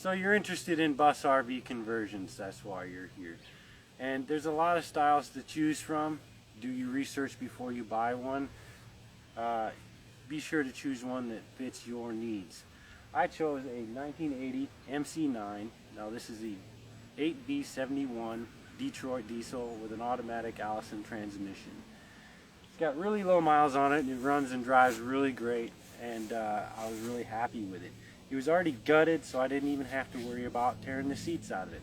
So you're interested in bus RV conversions, that's why you're here. And there's a lot of styles to choose from. Do your research before you buy one. Be sure to choose one that fits your needs. I chose a 1980 MC9. Now this is the 8V71 Detroit diesel with an automatic Allison transmission. It's got really low miles on it. It runs and drives really great, and I was really happy with it. It was already gutted, so I didn't even have to worry about tearing the seats out of it.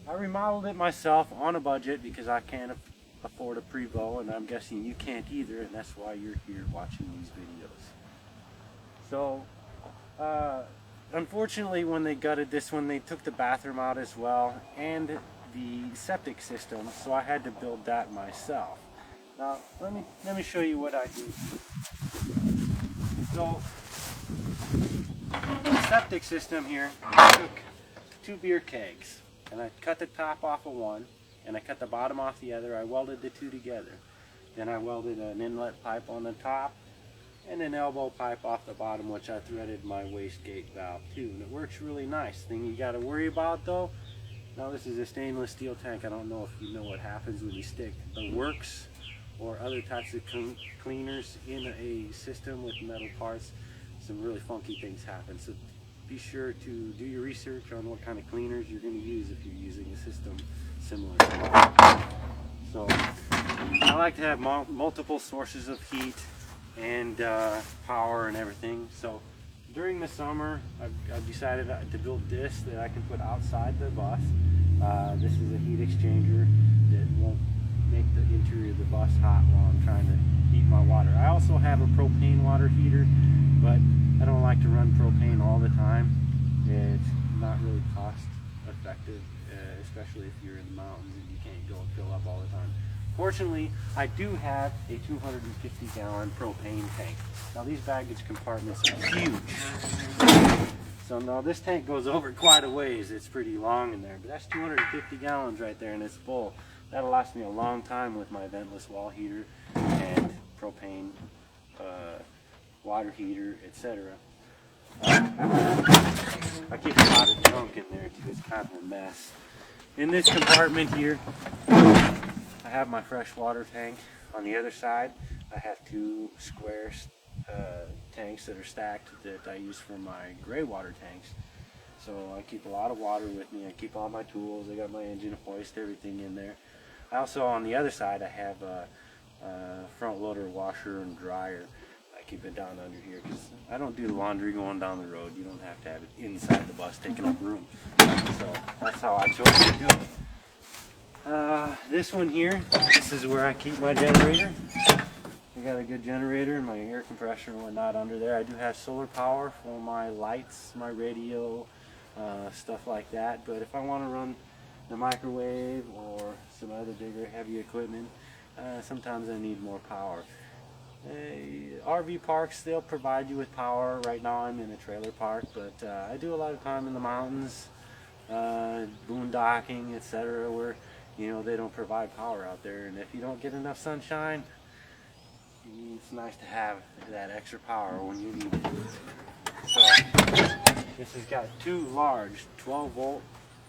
I remodeled it myself on a budget because I can't afford a Prevost, and I'm guessing you can't either, and that's why you're here watching these videos. So unfortunately, when they gutted this one, they took the bathroom out as well and the septic system, so I had to build that myself. Now let me show you what I do. So the septic system here, I took 2 beer kegs and I cut the top off of one and I cut the bottom off the other. I welded the two together. Then I welded an inlet pipe on the top and an elbow pipe off the bottom, which I threaded my wastegate valve to, and it works really nice. Thing you got to worry about though, now this is a stainless steel tank. I don't know if you know what happens when you stick the works or other types of cleaners in a system with metal parts. Some really funky things happen. So be sure to do your research on what kind of cleaners you're going to use if you're using a system similar to mine. So I like to have multiple sources of heat and power and everything. So during the summer I've decided to build this that I can put outside the bus. This is a heat exchanger that won't make the interior of the bus hot while I'm trying to heat my water. I also have a propane water heater, but I don't like to run propane all the time. It's not really cost effective, especially if you're in the mountains and you can't go and fill up all the time. Fortunately, I do have a 250-gallon propane tank. Now these baggage compartments are huge. So now this tank goes over quite a ways. It's pretty long in there, but that's 250 gallons right there and it's full. That'll last me a long time with my ventless wall heater and propane water heater, etc. I keep a lot of junk in there too. It's kind of a mess. In this compartment here, I have my fresh water tank. On the other side, I have 2 square tanks that are stacked that I use for my gray water tanks. So I keep a lot of water with me. I keep all my tools. I got my engine hoist, everything in there. I also, on the other side, I have a front loader washer and dryer. I keep it down under here because I don't do laundry going down the road. You don't have to have it inside the bus taking up room. So that's how I chose to do it. This one here, this is where I keep my generator. I got a good generator and my air compressor and whatnot under there. I do have solar power for my lights, my radio, stuff like that. But if I want to run the microwave or some other bigger heavy equipment, sometimes I need more power. RV parks, they'll provide you with power. Right now I'm in a trailer park, but I do a lot of time in the mountains, boondocking, etc., where they don't provide power out there, and if you don't get enough sunshine, it's nice to have that extra power when you need it. So this has got 2 large 12-volt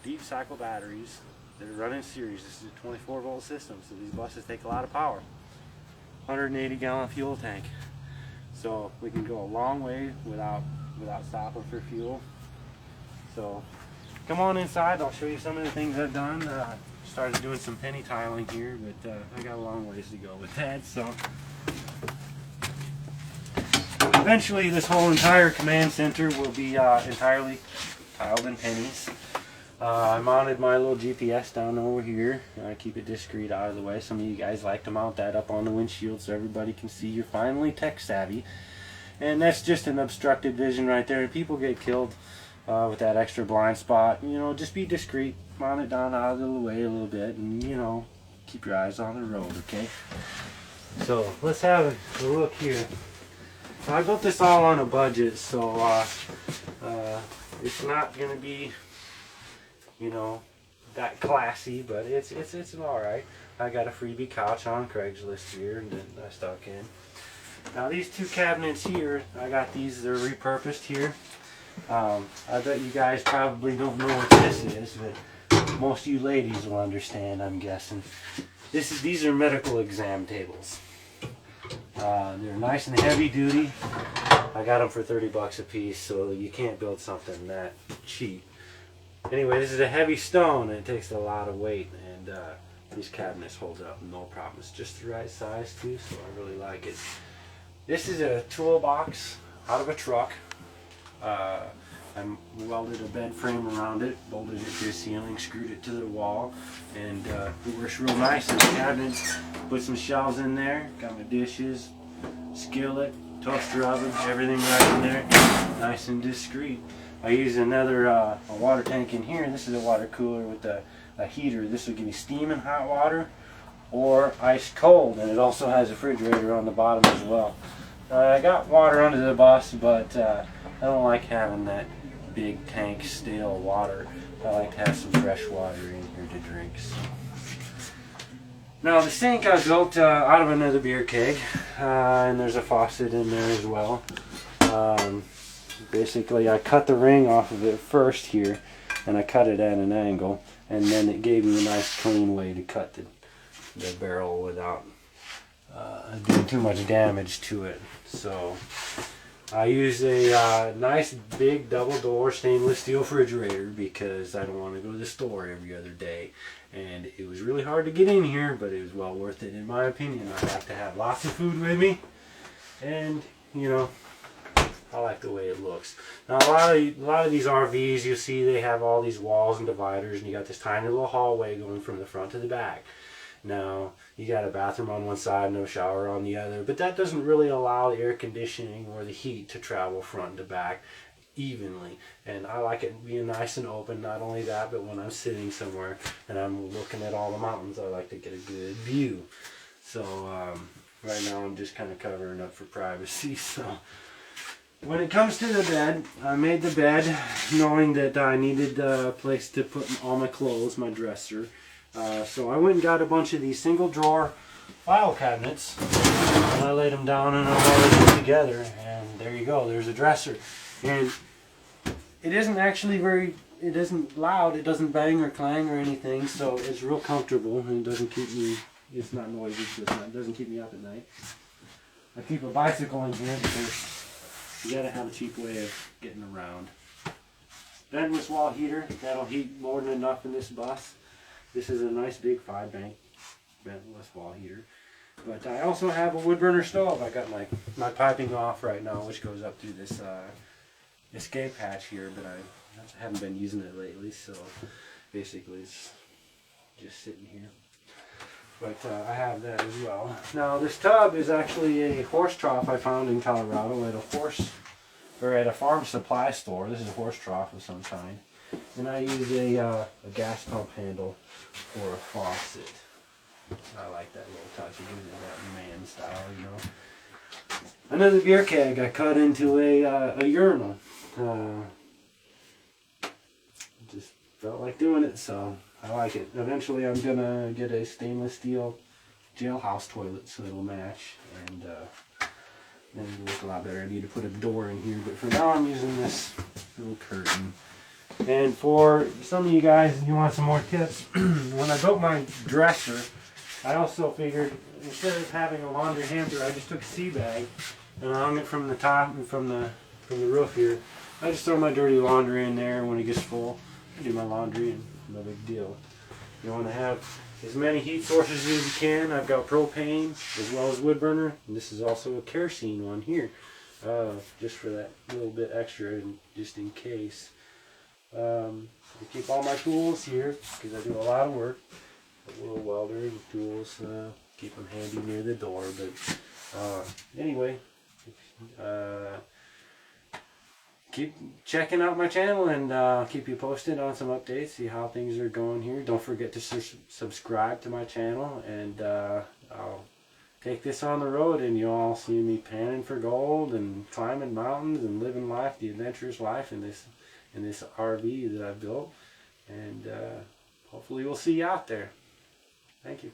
deep cycle batteries that are running series. This is a 24-volt system, so these buses take a lot of power. 180-gallon fuel tank, so we can go a long way without stopping for fuel. So come on inside. I'll show you some of the things I've done. Started doing some penny tiling here, but I got a long ways to go with that. So eventually this whole entire command center will be entirely tiled in pennies. I mounted my little GPS down over here. I keep it discreet out of the way. Some of you guys like to mount that up on the windshield so everybody can see you're finally tech savvy. And that's just an obstructed vision right there. People get killed with that extra blind spot. Just be discreet. Mount it down out of the way a little bit and, keep your eyes on the road, okay? So let's have a look here. I built this all on a budget, so it's not going to be that classy, but it's all right. I got a freebie couch on Craigslist here and then I stuck in. Now these 2 cabinets here, I got these, they're repurposed here. I bet you guys probably don't know what this is, but most of you ladies will understand, I'm guessing. These are medical exam tables. They're nice and heavy duty. I got them for 30 bucks a piece, so you can't build something that cheap. Anyway, this is a heavy stone and it takes a lot of weight, and these cabinets hold up no problem. It's just the right size too, so I really like it. This is a toolbox out of a truck. I welded a bed frame around it, bolted it to the ceiling, screwed it to the wall, and it works real nice in the cabinet. Put some shelves in there, got my dishes, skillet, toaster oven, everything right in there, nice and discreet. I use another a water tank in here. This is a water cooler with a heater. This will give me steaming hot water or ice cold, and it also has a refrigerator on the bottom as well. I got water under the bus, but I don't like having that big tank stale water. I like to have some fresh water in here to drink. So. Now the sink I built out of another beer keg, and there's a faucet in there as well. Basically I cut the ring off of it first here, and I cut it at an angle, and then it gave me a nice clean way to cut the barrel without doing too much damage to it. So I use a nice big double door stainless steel refrigerator because I don't want to go to the store every other day, and it was really hard to get in here, but it was well worth it in my opinion. I like to have lots of food with me, and you know, I like the way it looks. Now a lot of these RVs, you see they have all these walls and dividers, and you got this tiny little hallway going from the front to the back. Now you got a bathroom on one side, no shower on the other, but that doesn't really allow the air conditioning or the heat to travel front to back evenly, and I like it being nice and open. Not only that, but when I'm sitting somewhere and I'm looking at all the mountains, I like to get a good view. So right now I'm just kind of covering up for privacy. So when it comes to the bed, I made the bed knowing that I needed a place to put all my clothes, my dresser. So I went and got a bunch of these single drawer file cabinets, and I laid them down and I welded them together, and there you go, there's a dresser. And it isn't actually it isn't loud, it doesn't bang or clang or anything, so it's real comfortable, and it doesn't keep me, it's not noisy, so it doesn't keep me up at night. I keep a bicycle in here because you gotta have a cheap way of getting around. Ventless wall heater, that'll heat more than enough in this bus. This is a nice big 5-bank ventless wall heater. But I also have a wood burner stove. I got my piping off right now, which goes up through this escape hatch here, but I haven't been using it lately, so basically it's just sitting here. But I have that as well. Now this tub is actually a horse trough I found in Colorado at a farm supply store. This is a horse trough of some kind. And I use a gas pump handle for a faucet. I like that little touch. It gives it that man style, you know. Another beer keg I cut into a urinal. Just felt like doing it, so I like it. Eventually I'm going to get a stainless steel jailhouse toilet so it'll match, and then it'll look a lot better. I need to put a door in here, but for now I'm using this little curtain. And for some of you guys, if you want some more tips, when I built my dresser, I also figured instead of having a laundry hamper, I just took a sea bag and I hung it from the top and from the roof here. I just throw my dirty laundry in there, and when it gets full, I do my laundry, and no big deal. You want to have as many heat sources as you can. I've got propane as well as wood burner, and this is also a kerosene one here, just for that little bit extra, and just in case. I keep all my tools here because I do a lot of work. A little welder and tools, keep them handy near the door. But anyway, keep checking out my channel, and I'll keep you posted on some updates, see how things are going here. Don't forget to subscribe to my channel, and I'll take this on the road, and you'll all see me panning for gold and climbing mountains and living life, the adventurous life in this RV that I've built, and hopefully we'll see you out there. Thank you.